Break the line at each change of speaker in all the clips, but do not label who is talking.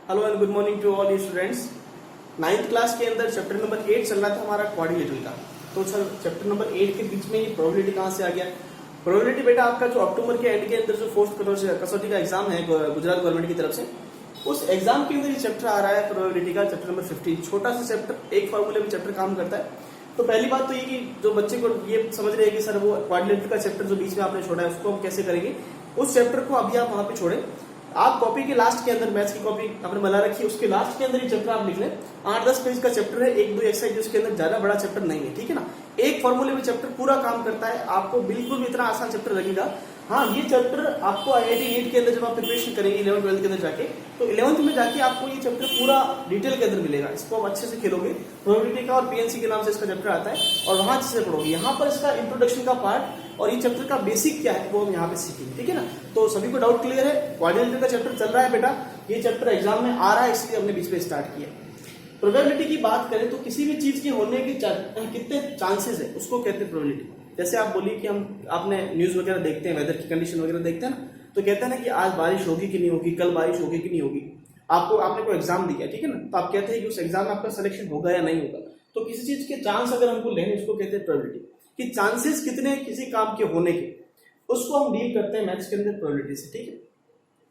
Hello and good morning to all students. Ninth class के अंदर chapter number 8 चल रहा था हमारा क्वाड्रिलेटरल का। तो सर चैप्टर नंबर 8 के बीच में ये प्रोबेबिलिटी कहाँ से आ गया? प्रोबेबिलिटी बेटा आपका जो अक्टूबर के एंड के अंदर जो फोर्थ कसौटी का एग्जाम है गुजरात गवर्नमेंट की तरफ से, उस एग्जाम के अंदर ये चैप्टर आ रहा है प्रोबेबिलिटी का, चैप्टर नंबर 15। छोटा सा चैप्टर, एक फॉर्मूले में चैप्टर काम करता है। तो पहली बात तो ये कि जो बच्चे को ये समझ रहे हैं कि सर वो क्वाड्रिलेटरल का चैप्टर जो बीच में आपने छोड़ा है उसको हम कैसे करेंगे, उस चैप्टर को अभी आप वहां पे छोड़े। आप कॉपी के लास्ट के अंदर, मैथ्स की कॉपी आपने बना रखी है, उसके लास्ट के अंदर ये चैप्टर आप लिख लें। 8-10 पेज का चैप्टर है, 1-2 एक्सरसाइज, उसके अंदर ज्यादा बड़ा चैप्टर नहीं है, ठीक है ना। एक फॉर्मूले में चैप्टर पूरा काम करता है, आपको बिल्कुल भी इतना आसान चैप्टर लगेगा। हाँ, ये चैप्टर आपको IIT नीट के अंदर जब आप प्रिपरेशन करेंगे 11th-12th के अंदर जाके, तो 11th में जाके आपको ये चैप्टर पूरा डिटेल के अंदर मिलेगा। इसको आप अच्छे से खेलोगे, प्रोबेबिलिटी का और PNC के नाम से इसका चैप्टर आता है, और वहां अच्छे से पढ़ोगे। यहाँ पर इसका इंट्रोडक्शन का पार्ट और ये चैप्टर का बेसिक क्या है वो हम यहाँ पे सीखेंगे, ठीक है ना। तो सभी को डाउट क्लियर है? क्वाड्रिलेटरल का चैप्टर चल रहा है बेटा, ये चैप्टर एग्जाम में आ रहा है, इसलिए हमने बीच में स्टार्ट किया। प्रोबेबिलिटी की बात करें तो किसी भी चीज के होने के कितने चांसेस है उसको कहते हैं प्रोबेबिलिटी। जैसे आप बोलिए कि हम आपने न्यूज वगैरह देखते हैं, वेदर की कंडीशन वगैरह देखते हैं ना, तो कहते हैं ना कि आज बारिश होगी कि नहीं होगी, कल बारिश होगी कि नहीं होगी। आपने कोई एग्जाम दिया, ठीक है ना, तो आप कहते हैं कि उस एग्जाम में आपका सिलेक्शन होगा या नहीं होगा। तो किसी चीज के चांस अगर हमको लेने, उसको कहते हैं प्रोबेबिलिटी, कि चांसेस कितने किसी काम के होने के, उसको हम डील करते हैं मैथ्स के अंदर प्रोबेबिलिटी से, ठीक है।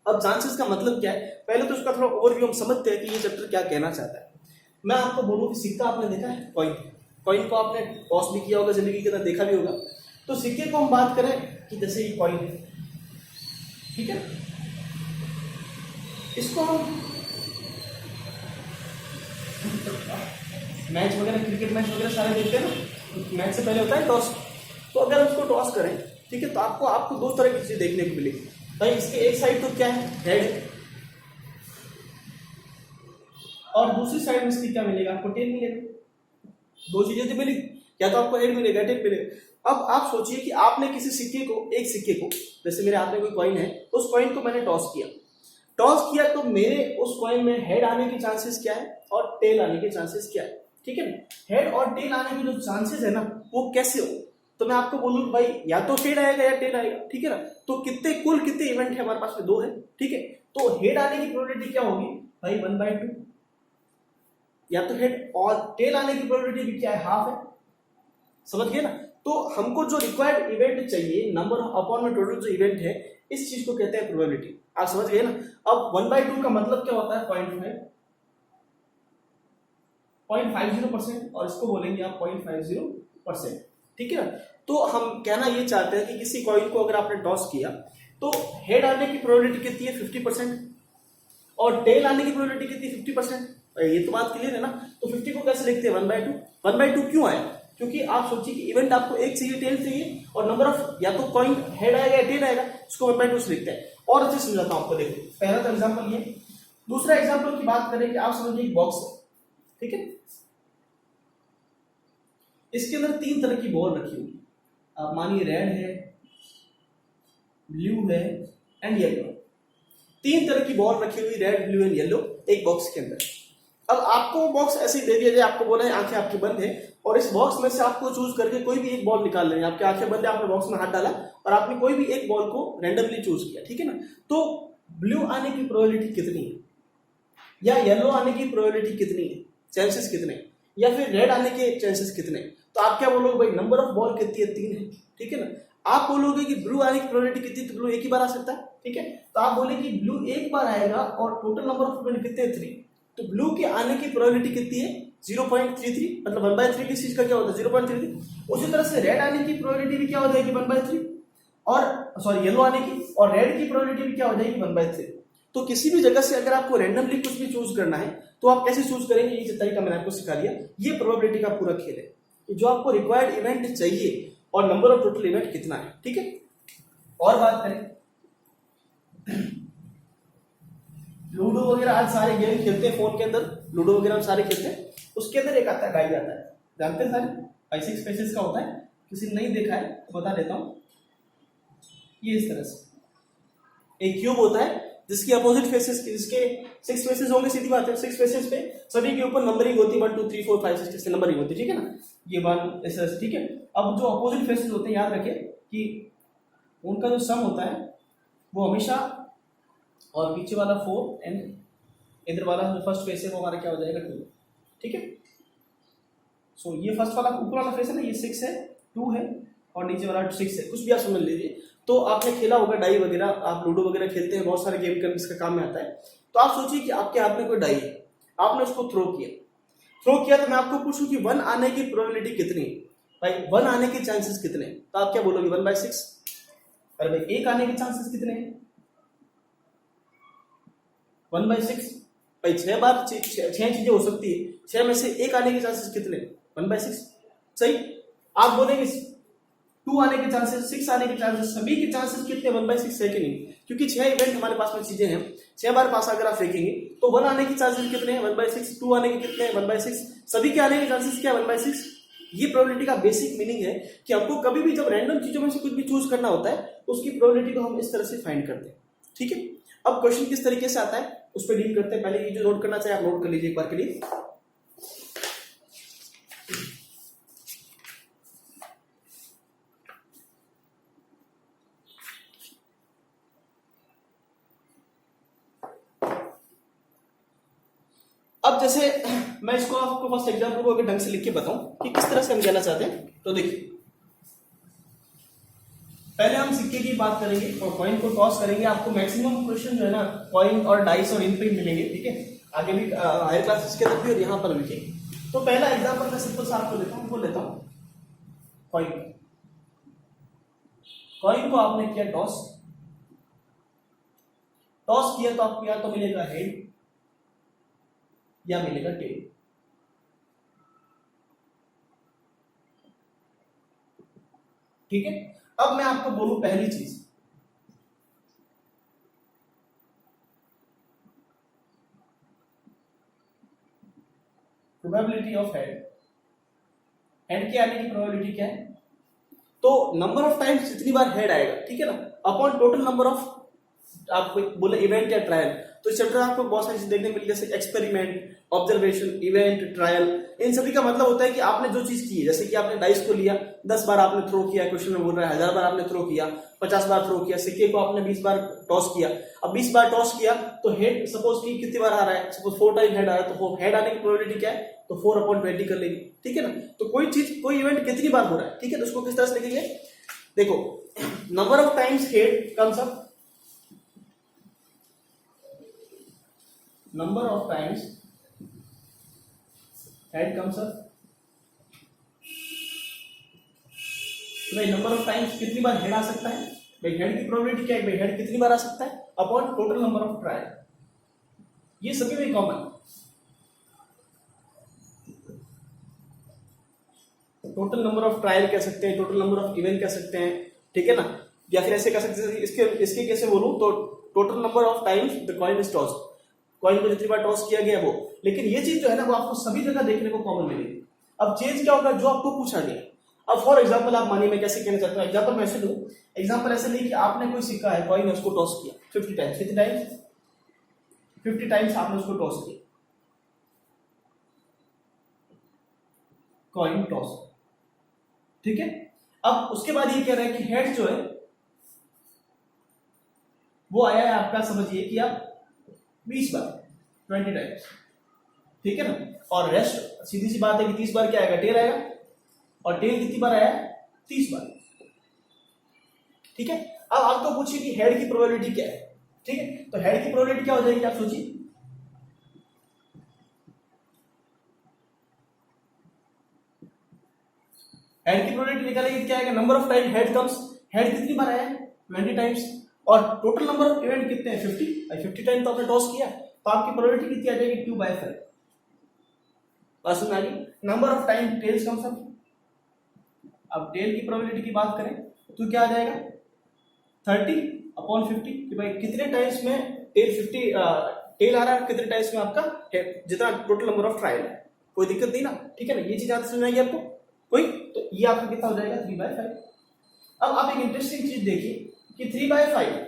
अब चांसेस का मतलब क्या है, पहले तो उसका थोड़ा ओवरव्यू हम समझते हैं कि ये चैप्टर क्या कहना चाहता है। मैं आपको बोलूं कि सिक्का आपने देखा है, कॉइन को आपने टॉस भी किया होगा, जिंदगी के अंदर देखा भी होगा। तो सिक्के को हम बात करें कि जैसे ये कॉइन है, ठीक है, इसको हम मैच वगैरह, क्रिकेट मैच वगैरह सारे देखते हैं ना, तो मैच से पहले होता है टॉस। तो अगर उसको टॉस करें, ठीक है, तो आपको दो तरह की चीजें देखने को मिलेगी भाई। इसके एक साइड तो क्या है, हेड है, और दूसरी साइड में इसकी क्या मिलेगा, आपको टेल मिलेगा। दो चीजें तो मिलेगी, या तो आपको हेड मिलेगा, टेल मिलेगा। अब आप सोचिए कि आपने किसी सिक्के को, एक सिक्के को, जैसे मेरे हाथ में कोई कॉइन है, उस कॉइन को मैंने टॉस किया, तो मेरे उस कॉइन में हेड आने के चांसेस क्या है और टेल आने के चांसेस क्या है, ठीक है। हेड और टेल आने के जो चांसेस है ना, वो कैसे हो, तो मैं आपको बोलूं भाई या तो हेड आएगा या टेल आएगा, ठीक है ना। तो कुल कितने इवेंट है हमारे पास में, 2 है, ठीक है। तो हेड आने की प्रोबेबिलिटी क्या होगी भाई, 1/2, या तो हेड, और टेल आने की प्रोबेबिलिटी भी क्या है, हाफ है। समझ गए ना। तो हमको जो रिक्वायर्ड इवेंट चाहिए, नंबर अपॉन में टोटल जो इवेंट है, इस चीज को कहते हैं प्रोबेबिलिटी। आप समझ गए ना। अब 1/2 का मतलब क्या होता है, 0.50%, और इसको बोलेंगे आप 0.50%, ठीक है ना। तो हम कहना ये चाहते हैं कि किसी कॉइन को अगर आपने टॉस किया, तो हेड आने की प्रोबेबिलिटी कितनी है, 50%, और टेल आने की प्रोबेबिलिटी कितनी, 50%। ये तो बात क्लियर है ना। तो 50 को कैसे लिखते हैं, 1/2। 1/2 क्यों आया, क्योंकि आप सोचिए कि इवेंट आपको एक चाहिए, टेल चाहिए, और नंबर ऑफ, या तो कॉइन हेड आएगा या टेल आएगा, उसको 1/2 से लिखते हैं। और अच्छे समझाता हूं आपको, देखो पहला तो एग्जांपल ये। दूसरा एग्जांपल की बात करें कि आप समझिए एक बॉक्स है, ठीक है, इसके अंदर 3 तरह की बॉल रखी हुई। आप मानिए रेड है, ब्लू है एंड येलो। 3 तरह की बॉल रखी हुई, रेड, ब्लू एंड येलो, एक बॉक्स के अंदर। अब आपको बॉक्स ऐसे ही दे दिया जाए, आपको बोला है आंखें आपकी बंद है, और इस बॉक्स में से आपको चूज करके कोई भी एक बॉल निकाल लेंगे। आपकी आंखें बंद है, आपने बॉक्स में हाथ डाला और आपने कोई भी एक बॉल को रैंडमली चूज किया, ठीक है ना। तो ब्लू आने की प्रोबेबिलिटी कितनी है, या येलो आने की प्रोबेबिलिटी कितनी है, चांसेस कितने, या फिर रेड आने के चांसेस कितने। तो आप क्या बोलोगे भाई, नंबर ऑफ बॉल कितनी है, 3 है, ठीक है ना। आप बोलोगे कि ब्लू आने की प्रोबेबिलिटी कितनी, तो ब्लू एक ही बार आ सकता है, ठीक है। तो आप बोले कि ब्लू एक बार आएगा और टोटल नंबर ऑफ प्रोबेबिलिटी कितने, 3। तो ब्लू के आने की प्रोबेबिलिटी कितनी है, 0.33, मतलब 1/3 की चीज का क्या होता है, 0.33। उसी तरह से रेड आने की प्रोबेबिलिटी भी क्या हो जाएगी, 1/3, और सॉरी येलो आने की, और रेड की प्रोबेबिलिटी भी क्या हो जाएगी, 1/3। तो किसी भी जगह से अगर आपको रैंडमली कुछ भी चूज करना है, तो आप कैसे चूज करेंगे, ये तरीका मैंने आपको सिखा दिया। ये प्रोबेबिलिटी का पूरा खेल है कि जो आपको रिक्वायर्ड इवेंट चाहिए और नंबर ऑफ टोटल इवेंट कितना है, ठीक है। और बात करें लूडो वगैरह, आज सारे गेम खेलते हैं फोन के अंदर, लूडो वगैरह हम सारे खेलते हैं। उसके अंदर एक आता है डाइस आता है, जानते हैं सारे, 5-6 पेजेस का होता है। किसी ने नहीं देखा है तो बता देता हूं। ये इस तरह से एक क्यूब होता है जिसकी अपोजिट फेसेस, जिसके 6 फेसेस होंगे, सीधी बात है। 6 फेसेस पे सभी के ऊपर नंबरिंग होती है, 1 2 3 4 5 6 से नंबरिंग होती है, ठीक है ना। ये 1 ऐसे, ठीक है। अब जो अपोजिट फेसेस होते हैं, याद रखें कि उनका जो सम होता है वो हमेशा, और पीछे वाला 4 एंड इधर वाला जो फर्स्ट फेस है वो हमारा क्या हो जाएगा 2, ठीक है। सो ये फर्स्ट वाला ऊपर वाला फेस है ना, ये 6 है, 2 है और नीचे वाला 6 है, कुछ भी आप समझ लीजिए। तो आपने खेला होगा डाई वगैरह, आप लूडो वगैरह खेलते हैं, बहुत सारे गेम इसका काम में आता है। तो आप सोचिए कि आपके हाथ में कोई डाई है, आपने उसको थ्रो किया तो मैं आपको पूछूं कि 1 आने की प्रोबेबिलिटी कितनी है भाई, 1 आने के चांसेस कितने हैं, तो आप क्या बोलोगे 1/6। अरे भाई 1 आने के चांसेस कितने हैं 1/6 भाई, 6 बार 6 चीजें हो सकती है, 6 में से 1 आने के चांसेस कितने 1/6, सही। आप बोलेंगे 2 आने के चांसेस, 6 आने के चांसेस, सभी के चांसेस कितने 1/6 है कि नहीं, क्योंकि 6 इवेंट हमारे पास में चीजें हैं, 6 बार पास अगर आप फेंकेंगे तो 1 आने के चांसेस कितने हैं 1/6, 2 आने के कितने हैं 1/6, सभी के आने के चांसेस क्या 1/6। ये प्रोबेबिलिटी का बेसिक मीनिंग है कि आपको कभी भी जब रैंडम चीजों में से कुछ भी चूज करना होता है तो उसकी प्रोबेबिलिटी को हम इस तरह से फाइंड करते हैं, ठीक है। अब क्वेश्चन किस तरीके से आता है उस पर डील करते हैं। पहले ये जो नोट करना चाहिए आप नोट कर लीजिए एक बार के लिए। अब जैसे मैं इसको आपको फर्स्ट एग्जाम्पल को अगर ढंग से लिख के बताऊं कि किस तरह से हम कहना चाहते हैं, तो देखिए पहले हम सिक्के की बात करेंगे और कॉइन को टॉस करेंगे। आपको मैक्सिमम क्वेश्चन जो है ना कॉइन और डाइस और इन पे मिलेंगे, ठीक है, आगे भी हायर क्लासेस के अंदर भी और यहाँ पर भी। तो पहला एग्जाम्पल मैं सिंपल सा आपको लेता हूँ, वो लेता हूँ कॉइन। कॉइन को आपने किया टॉस किया तो आपको या तो मिलेगा हेड या मिलेगा टेल, ठीक है। अब मैं आपको बोलूं पहली चीज, प्रोबेबिलिटी ऑफ हेड के आने की प्रोबेबिलिटी क्या है, तो नंबर ऑफ टाइम्स जितनी बार हेड आएगा, ठीक है ना, अपॉन टोटल नंबर ऑफ, आपको बोले इवेंट या ट्रायल, तो इस चैप्टर में आपको बहुत सारी चीज देखने मिली, जैसे एक्सपेरिमेंट, ऑब्जर्वेशन, इवेंट, ट्रायल। इन सभी का मतलब होता है कि आपने जो चीज की है, जैसे कि आपने डाइस को लिया 10 बार आपने थ्रो किया, क्वेश्चन में बोल रहा है 1000 बार आपने थ्रो किया, 50 बार थ्रो किया, सिक्के को आपने 20 बार टॉस किया। अब 20 बार टॉस किया तो हेड सपोज की कितनी बार आ रहा है, सपोज 4 टाइम हेड आ रहा है, तो हेड आने की प्रोबेबिलिटी क्या है, तो 4/20 कर लेंगे, ठीक है ना। तो कोई चीज कोई इवेंट कितनी बार हो रहा है, ठीक है, तो उसको किस तरह से लिखेंगे, देखो number of times head comes up, number of times head comes up, तो भाई नंबर ऑफ टाइम्स कितनी बार हेड आ सकता है, भाई हेड की प्रोबेबिलिटी क्या है, भाई हेड कितनी बार आ सकता है upon total number of trial, ये सभी में common. Total number of trial कह सकते हैं, टोटल नंबर ऑफ इवेंट कह सकते हैं, ठीक है ना, या फिर ऐसे कह सकते हैं, इसके कैसे बोलूं तो total number of times the coin is tossed, coin को जितनी बार टॉस किया गया वो। लेकिन ये चीज जो है ना वो आपको सभी जगह देखने को कॉमन मिलेगी। अब चेंज क्या होगा, जो आपको पूछा गया। अब फॉर एग्जांपल आप मानिए, मैं कैसे कहना चाहता हूँ, एग्जांपल मैं ऐसे लूं, एग्जांपल ऐसे नहीं कि आपने कोई सिक्का है, कॉइन उसको टॉस किया 50 टाइम्स, कितने टाइम्स 50 टाइम्स आपने उसको टॉस किया, कॉइन टॉस, ठीक है। अब उसके बाद ये कह रहा है कि हेड जो है वो आया है आपका, समझिए कि आप 20 बार 20 टाइम्स, ठीक है ना, और रेस्ट सीधी सी बात है कि 30 बार क्या आएगा, टेल आएगा, और टेल कितनी बार आया 30 बार, ठीक है। अब आपको पूछिए कि हेड की प्रोबेबिलिटी क्या है, ठीक है, तो हेड की प्रोबेबिलिटी क्या हो जाएगी, आप सोचिए, हेड की प्रोबेबिलिटी निकालेंगे क्या आएगा, number of time head comes, head कितनी बार आया 20 टाइम्स, और टोटल नंबर ऑफ इवेंट कितने हैं 50 टाइम तो आपने टॉस किया, तो आपकी प्रोबेबिलिटी कितनी आ जाएगी 2/5। बस में आ गई। Number of time tails comes up, अब टेल की प्रोबेबिलिटी की बात करें तो क्या आ जाएगा 30/50, कि भाई कितने टाइम्स में टेल आ रहा है, कितने टाइम्स में आपका जितना टोटल नंबर ऑफ ट्रायल है, कोई दिक्कत नहीं ना, ठीक है ना, ये चीज आती समझ आएगी आपको कोई, तो ये आपका कितना हो जाएगा 3/5। अब आप एक इंटरेस्टिंग चीज देखिए कि 3/5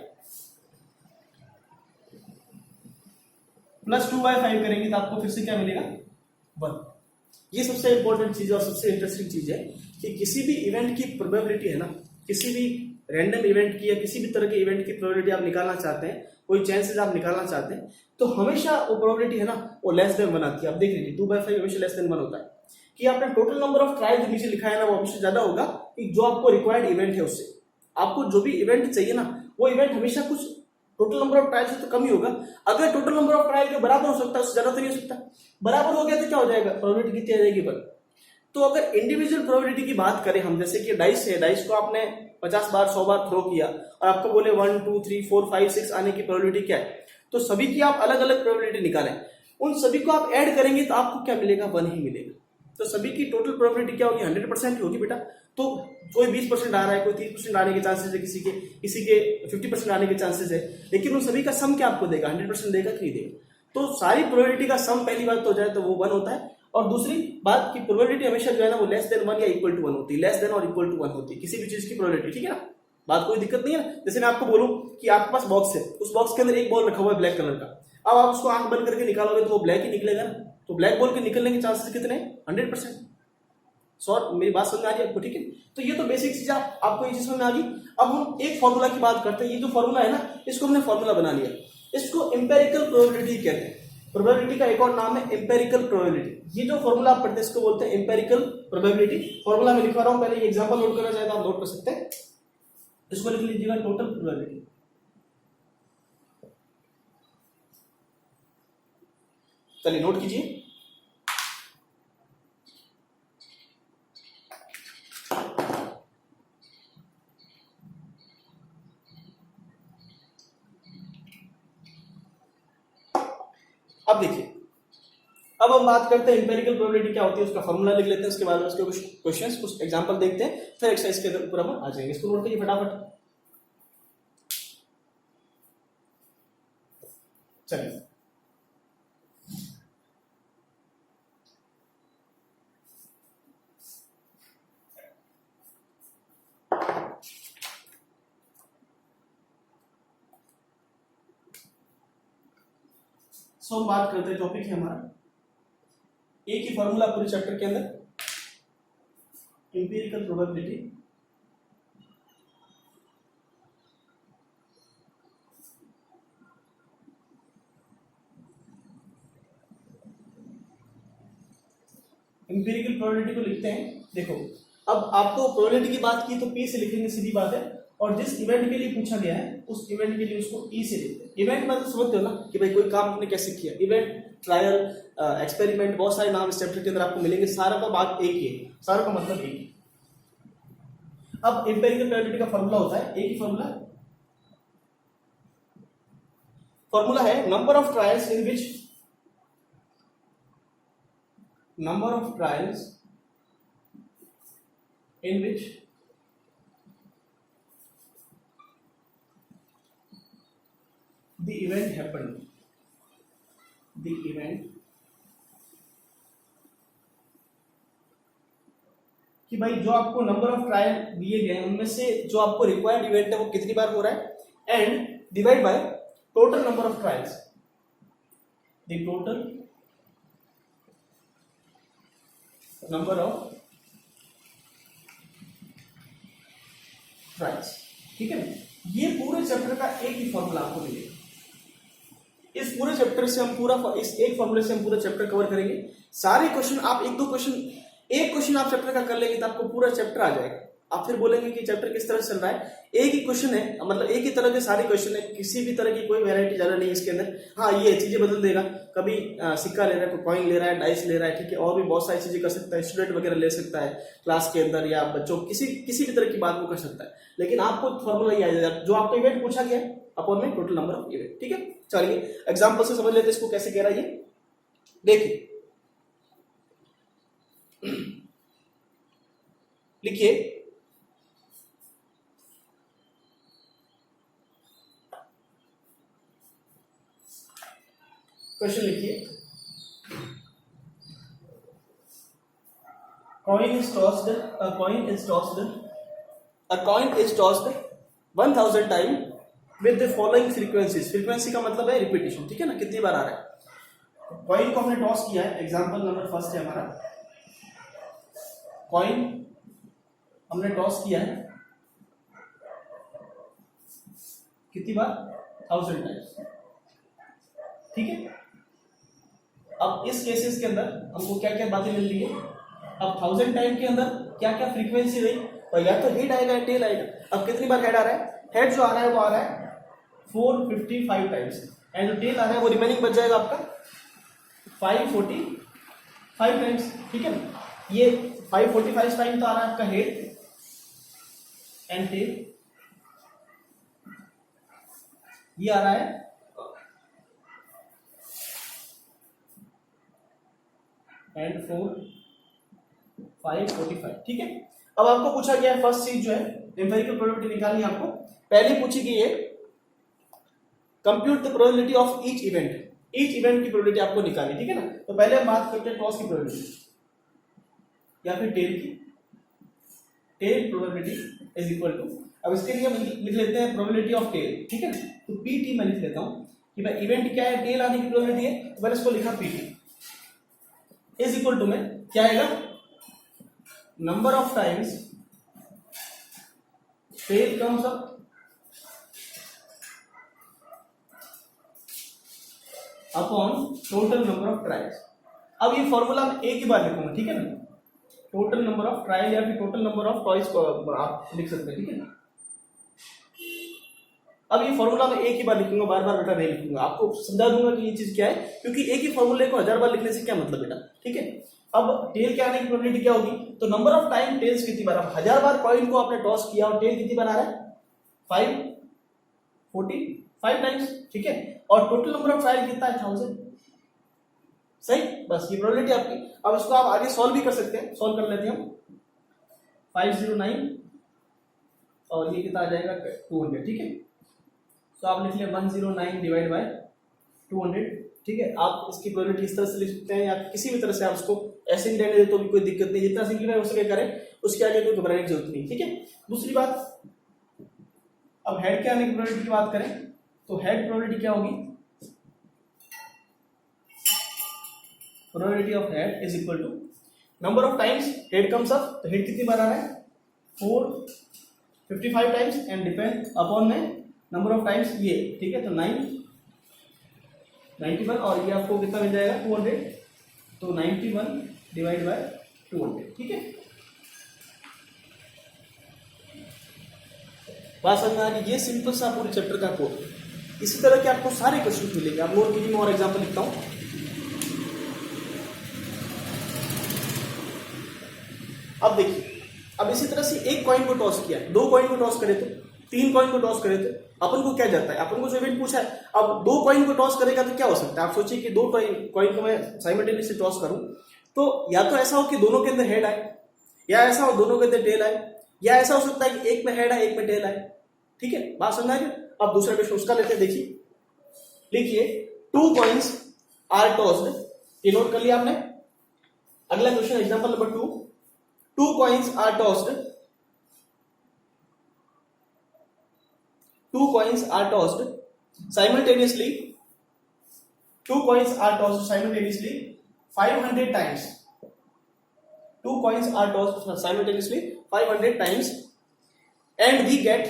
प्लस 2/5 करेंगे तो आपको फिर से क्या मिलेगा 1। ये सबसे इंपॉर्टेंट चीज और सबसे इंटरेस्टिंग चीज है कि किसी भी इवेंट की प्रोबेबिलिटी है ना, किसी भी रैंडम इवेंट की या किसी भी तरह के इवेंट की प्रोबेबिलिटी आप निकालना चाहते हैं, कोई चांसेस आप निकालना चाहते हैं, तो हमेशा वो प्रोबेबिलिटी है ना वो लेस देन 1 आती है। आप देख लीजिए 2/5 हमेशा लेस देन 1 होता है कि आपने टोटल नंबर ऑफ ट्रायल जो नीचे लिखा है ना वो हमेशा ज्यादा होगा कि जो आपको रिक्वायर्ड इवेंट है उससे। आपको जो भी इवेंट चाहिए ना वो इवेंट हमेशा कुछ टोटल नंबर ऑफ ट्रायल से तो कम ही होगा। अगर टोटल नंबर ऑफ ट्रायल के बराबर हो सकता है उससे ज्यादा तो नहीं हो सकता। बराबर हो गया तो क्या हो जाएगा, प्रोबेबिलिटी कितनी आ जाएगी 1। तो अगर इंडिविजुअल प्रोबेबिलिटी की बात करें हम, जैसे कि डाइस है, डाइस को आपने 50 बार 100 बार थ्रो किया और आपको बोले 1 2 3 4 5 6 आने की प्रोबेबिलिटी क्या है, तो सभी की आप अलग अलग प्रोबेबिलिटी निकालें, उन सभी को आप ऐड करेंगे तो आपको क्या मिलेगा, 1 ही मिलेगा। तो सभी की टोटल प्रोबेबिलिटी क्या होगी, 100% की होगी बेटा। तो कोई 20% आ रहा है, कोई 30% आने के चांसेस है, किसी के 50% आने के चांसेस है, लेकिन उन सभी का सम क्या आपको देगा, 100% देगा कि नहीं देगा। तो सारी प्रोबेबिलिटी का सम पहली बात तो हो जाए तो वो 1 होता है। और दूसरी बात की प्रोबेबिलिटी हमेशा जो है ना वो लेस देन 1 या इक्वल टू 1 होती है, लेस देन और इक्वल टू 1 होती है किसी भी चीज की प्रोबेबिलिटी, ठीक है ना। बात कोई दिक्कत नहीं है ना। जैसे मैं आपको बोलूं कि आपके पास बॉक्स है, उस बॉक्स के अंदर एक बॉल रखा हुआ है ब्लैक कलर का, अब आप उसको आंख बंद करके निकालोगे तो वो ब्लैक ही निकलेगा ना। तो ब्लैक बॉल के निकलने के चांसेस कितने, 100%। शॉर्ट मेरी बात समझ में आ रही है आपको, ठीक है। तो ये तो बेसिक चीज आपको ये चीज समझ में आ गई। अब हम एक फॉर्मूला की बात करते हैं। ये जो फॉर्मूला है ना इसको हमने फॉर्मूला बना लिया, इसको एम्पेरिकल प्रोबेबिलिटी कहते हैं। प्रोबेबिलिटी का एक और नाम है एम्पेरिकल प्रोबेबिलिटी। ये जो फॉर्मूला आप पढ़ते हैं इसको बोलते हैं एम्पेरिकल प्रोबेबिलिटी। फॉर्मूला में लिखवा रहा हूं, पहले ये एग्जांपल नोट करना चाहे तो आप नोट कर सकते हैं। इसको लिख लीजिएगा टोटल प्रोबेबिलिटी। चलिए नोट कीजिए। अब देखिए, अब हम बात करते हैं एम्पेरिकल प्रोबेबिलिटी क्या होती है, उसका फॉर्मूला लिख लेते हैं, उसके बाद उसके कुछ क्वेश्चंस कुछ एग्जांपल देखते हैं, फिर एक्सरसाइज के ऊपर हम आ जाएंगे। इसको नोट करिए फटाफट। चलिए सो हम बात करते हैं, टॉपिक है हमारा एक ही फॉर्मूला पूरे चैप्टर के अंदर, एम्पिरिकल प्रोबेबिलिटी। एम्पिरिकल प्रोबेबिलिटी को लिखते हैं। देखो अब आपको प्रोबेबिलिटी की बात की तो पी से लिखेंगे, सीधी बात है। और जिस इवेंट के लिए पूछा गया है उस इवेंट के लिए उसको ई से लिखते हैं। इवेंट मतलब समझते हो ना कि भाई कोई काम आपने कैसे किया, इवेंट, ट्रायल, एक्सपेरिमेंट, बहुत सारे नाम इस चैप्टर के अंदर आपको मिलेंगे, सारा का बात एक ही है, सारा का मतलब एक ही। अब एम्पिरिकल प्रोबेबिलिटी का फॉर्मूला होता है एक ही फॉर्मूला, फॉर्मूला है number of trials in which number of trials in which the event happened, the event कि भाई जो आपको नंबर ऑफ ट्रायल दिए गए उनमें से जो आपको रिक्वायर्ड इवेंट है वो कितनी बार हो रहा है, and divide by total number of trials, the total number of trials. ठीक है ना, ये पूरे चैप्टर का एक ही फॉर्मूला आपको मिलेगा। इस पूरे चैप्टर से हम पूरा, इस एक फॉर्मूले से हम पूरा चैप्टर कवर करेंगे। सारे क्वेश्चन आप एक क्वेश्चन आप चैप्टर का कर लेंगे तो आपको पूरा चैप्टर आ जाएगा। आप फिर बोलेंगे कि चैप्टर किस तरह से चल रहा है, एक ही क्वेश्चन है, मतलब एक ही तरह के सारे क्वेश्चन है, किसी भी तरह की कोई वैरायटी ज्यादा नहीं है इसके अंदर। हाँ ये चीजें बदल देगा, कभी सिक्का ले रहा है, कोई कॉइन ले रहा है, डाइस ले रहा है, ठीक है, और भी बहुत सारी चीजें कर सकता है, स्टूडेंट वगैरह ले सकता है क्लास के अंदर, या बच्चों किसी भी तरह की बात वो कर सकता है, लेकिन आपको फॉर्मूला ही आ जाएगा जो आपको इवेंट पूछा गया अपॉन में टोटल नंबर ऑफ इवेंट। ठीक है, चलिए एग्जाम्पल से समझ लेते हैं इसको कैसे कह रहा है ये। देखिए लिखिए, क्वेश्चन लिखिए, coin is tossed 1000 time with the following frequencies। Frequency का मतलब है रिपीटेशन, ठीक है ना, कितनी बार आ रहा है। कॉइन को हमने टॉस किया है, एग्जांपल नंबर फर्स्ट है हमारा, कॉइन हमने टॉस किया है कितनी बार, 1000 टाइम्स। ठीक है, अब इस केसेस के अंदर हमको क्या क्या बातें मिल रही है। अब 1000 टाइम के अंदर क्या क्या फ्रीक्वेंसी रही, और या तो हेड आएगा या टेल आएगा। अब कितनी बार हेड आ रहा है, हेड जो आ रहा है वो आ रहा है 455 टाइम्स, एंड जो टेल आ रहा है वो रिमेनिंग बच जाएगा आपका 545 टाइम्स। ठीक है, ये 545 टाइम तो आ रहा है आपका हेड एंड टेल, ये आ रहा है एंड 545। ठीक है, अब आपको पूछा गया है फर्स्ट चीज जो है एम्पिरिकल प्रोबेबिलिटी निकालनी है आपको। पहले पूछी गई है compute the probability of each event, each event की प्रोबेबिलिटी आपको निकालनी। ठीक है ना, तो पहले हम बात करते हैं टॉस की प्रोबेबिलिटी या फिर टेल की। Tail probability is equal to, अब इसके लिए हम लिख लेते हैं प्रोबेबिलिटी ऑफ टेल। ठीक है, तो पीटी मैं लिख लेता हूं कि भाई इवेंट क्या है, टेल आने की प्रोबेबिलिटी है, तो मैंने इसको लिखा पीटी इज इक्वल टू में क्या आएगा, number of times tail comes up upon total number of trials. अब ये फॉर्मूला मैं एक ही बार लिखूंगा। ठीक है ना, टोटल नंबर ऑफ ट्रायल या फिर टोटल नंबर ऑफ टॉयज को आप लिख सकते हैं। ठीक है ना, अब ये फॉर्मूला मैं एक ही बार लिखूंगा, बार बार बेटा नहीं लिखूंगा, आपको समझा दूंगा कि ये चीज क्या है, क्योंकि एक ही फॉर्मूले को 1000 बार लिखने से क्या मतलब बेटा। ठीक है, अब टेल के आने की प्रोबेबिलिटी क्या होगी, तो नंबर ऑफ टाइम टेल्स कितनी बार, अब 1000 बार कॉइन को आपने टॉस किया और टेल कितनी बार आ रहा है 545 टाइम्स। ठीक है, और टोटल नंबर ऑफ ट्रायल कितना है 1000। सही, बस ये प्रोबेबिलिटी आपकी। अब इसको आप आगे सॉल्व भी कर सकते हैं, सॉल्व कर लेते हैं हम। 509 और ये कितना आ जाएगा 200। ठीक है, तो आप लिख लिया 109 डिवाइड बाय 200। ठीक है, आप इसकी प्रोबेबिलिटी इस तरह से लिख सकते हैं या किसी भी तरह से आप उसको ऐसे ही रहने दे तो भी कोई दिक्कत नहीं, जितना सिंपलीफाई हो सके करें, उसके आगे कोई घबराने की जरूरत नहीं। ठीक है, दूसरी बात, अब हेड के आने की प्रोबेबिलिटी की बात करें तो हेड प्रोबेबिलिटी क्या होगी, probability of head is equal to number of times head comes up, तो हेड कितनी बार आ रहा है 455 टाइम्स एंड डिपेंड अपॉन में नंबर ऑफ टाइम्स ये। ठीक है, तो 91 और ये आपको कितना मिल जाएगा 200, तो 91 डिवाइड बाय 200। ठीक है, बात समझ में आ रही, ये सिंपल सा पूरे चैप्टर का कोड। इसी तरह के आपको सारे क्वेश्चन मिलेंगे। आप नोट कीजिए, मैं और एग्जांपल लिखता हूं। अब देखिए, अब इसी तरह से एक कॉइन को टॉस किया, 2 कॉइन को टॉस करे तो, 3 कॉइन को टॉस करे तो अपन को क्या जाता है, अपन को जो इवेंट पूछा है, अब 2 कॉइन को टॉस करेगा तो क्या हो सकता है। आप सोचिए कि 2 कॉइन को मैं साइमल्टेनियसली टॉस करूं, तो या तो ऐसा हो कि दोनों के अंदर हेड आए, या ऐसा हो दोनों के अंदर टेल आए, या ऐसा हो सकता है कि एक में हेड आए एक में टेल आए। ठीक है, बात समझ आएगी। अब दूसरा क्वेश्चन उसका लेते हैं, देखिए लिखिए 2 कॉइन्स आर टॉस्ड, ये नोट कर लिया आपने। अगला question example number 2, 2 coins are tossed, 2 coins are tossed simultaneously, 2 coins are tossed simultaneously 500 times, 2 coins are tossed simultaneously 500 times and we get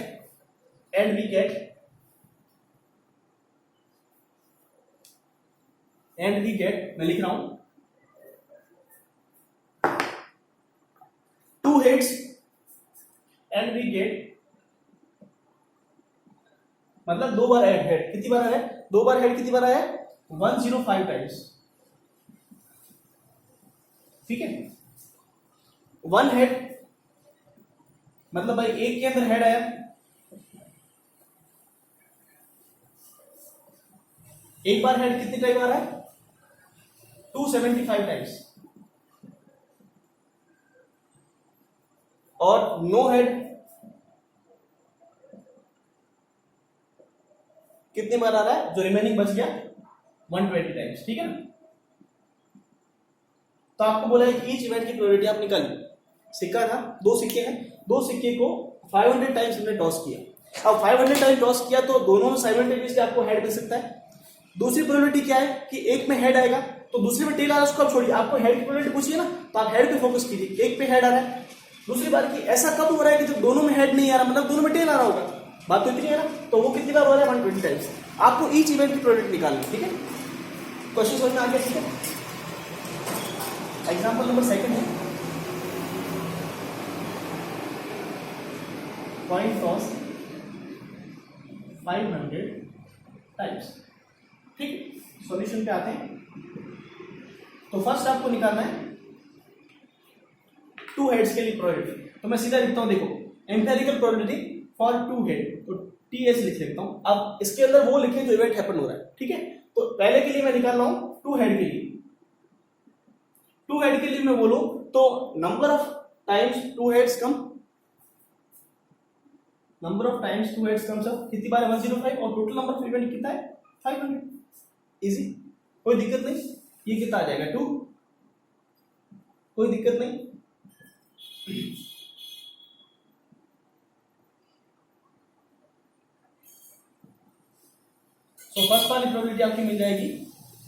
मैं लिख रहा हूं 2 heads and we get, मतलब 2 बार हेड, कितनी बार आया 2 बार हेड, कितनी बार आया 105 टाइम्स। ठीक है, 1 हेड मतलब भाई एक के अंदर हेड आया, एक बार हेड कितनी टाइम आ रहा है 275 टाइम्स, और नो हेड कितनी बार आ रहा है, जो रिमेनिंग बच गया 120 टाइम्स। ठीक है ना, तो आपको बोला है कि ईच इवेंट की प्रोबेबिलिटी आप निकालिए। सिक्का था, 2 सिक्के हैं, 2 सिक्के को 500 टाइम्स हमने टॉस किया। अब 500 टाइम टॉस किया तो दोनों में साइमल्टेनियसली आपको हेड मिल सकता है। दूसरी प्रोबेबिलिटी क्या है कि एक में हेड आएगा तो दूसरे में टेल आ रहा है, उसको आप छोड़िए, आपको हेड की प्रोबेबिलिटी पूछिए ना, तो आप हेड पे फोकस कीजिए। एक पे हेड आ रहा है, दूसरी बात की ऐसा कब हो रहा है कि जब दोनों में हेड नहीं आ रहा, मतलब दोनों में टेल आ रहा होगा, बात तो इतनी है ना, तो वो कितनी बार हो रहा है 120 टाइम्स। आपको ईच इवेंट की प्रोबेबिलिटी निकालनी, ठीक है। क्वेश्चन समझ में आ गया, ठीक है। एग्जाम्पल नंबर सेकंड है, कॉइन टॉस 500 टाइम्स, ठीक। सॉल्यूशन पे आते हैं। तो फर्स्ट आपको निकालना है टू हेड्स के लिए प्रोबेबिलिटी। तो मैं सीधा लिखता हूं, देखो empirical probability for two head, तो टीएस लिख लेता हूं। अब इसके अंदर वो लिखें जो इवेंट हैपन हो रहा है, ठीक है। तो पहले के लिए मैं निकाल रहा हूं टू हेड के लिए। टू हेड के लिए मैं बोलूं तो number of times two heads come, number of times two heads come सब कितनी बार है 105, और टोटल नंबर ऑफ इवेंट कितना है 500। इजी, कोई दिक्कत नहीं। ये कितना आ जाएगा 2, कोई दिक्कत नहीं। तो फर्स्ट वाली प्रोबेबिलिटी आपकी मिल जाएगी,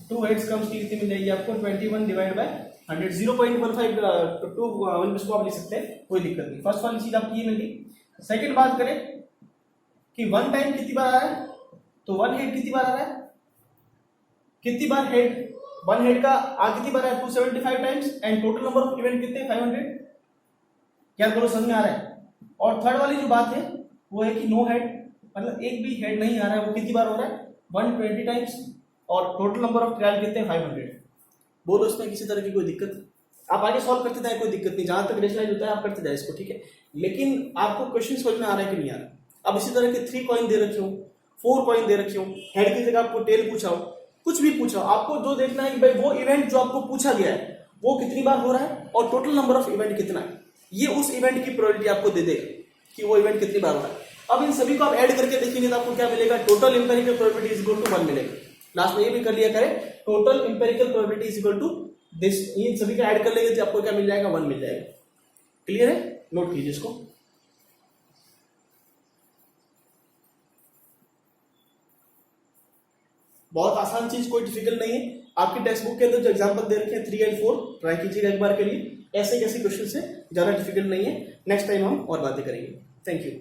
टू हेड्स कम्स की कितनी मिल जाएगी आपको 21 डिवाइड बाय 100, 0.15 टू इसको आप लिख सकते हैं, कोई दिक्कत नहीं। फर्स्ट वाली चीज आपकी ये मिल गई। सेकंड बात करें कि वन टाइम कितनी बार आ रहा है, तो वन हेड कितनी बार आ रहा है, कितनी बार हेड, वन हेड का आ कितनी बार है 275 times, and total number of event कितने 500। क्या करो, समझ में आ रहा है। और थर्ड वाली जो बात है वो है कि नो हेड, मतलब एक भी हेड नहीं आ रहा है, वो कितनी बार हो रहा है 120 टाइम्स, और टोटल नंबर ऑफ ट्रायल कितने 500। बोलो इसमें किसी तरह की कोई दिक्कत, आप आगे सॉल्व करते जाए, कोई दिक्कत नहीं। जहां तक रेशनलाइज होता है आप करते जाए इसको, ठीक है। लेकिन आपको क्वेश्चन समझ में आ रहा है कि नहीं आ रहा। अब इसी तरह के 3 कॉइन दे रखे हो, 4 कॉइन दे रखे हो, हेड की जगह आपको टेल पूछा हो, कुछ भी पूछा हो, आपको जो देखना है कि भाई वो इवेंट जो आपको पूछा गया है वो कितनी बार हो रहा है और टोटल नंबर ऑफ इवेंट कितना है। ये उस इवेंट की प्रोबेबिलिटी आपको दे देगा कि वो इवेंट कितनी बार हो रहा है। अब इन सभी को आप ऐड करके देखेंगे तो आपको क्या मिलेगा, total empirical probability is equal to 1 मिलेगा। लास्ट में ये भी कर लिया करें, total empirical probability is equal to this, इन सभी का ऐड कर लेंगे तो आपको क्या मिल जाएगा 1 मिल जाएगा। क्लियर है, नोट कीजिए इसको। बहुत आसान चीज, कोई डिफिकल्ट नहीं है। आपकी टेक्स्ट बुक के अंदर जो एग्जांपल दे रखे हैं 3 और 4 ट्राई कीजिएगा एक बार के लिए। ऐसे कैसे क्वेश्चन से, ज्यादा डिफिकल्ट नहीं है। नेक्स्ट टाइम हम और बातें करेंगे। Thank you.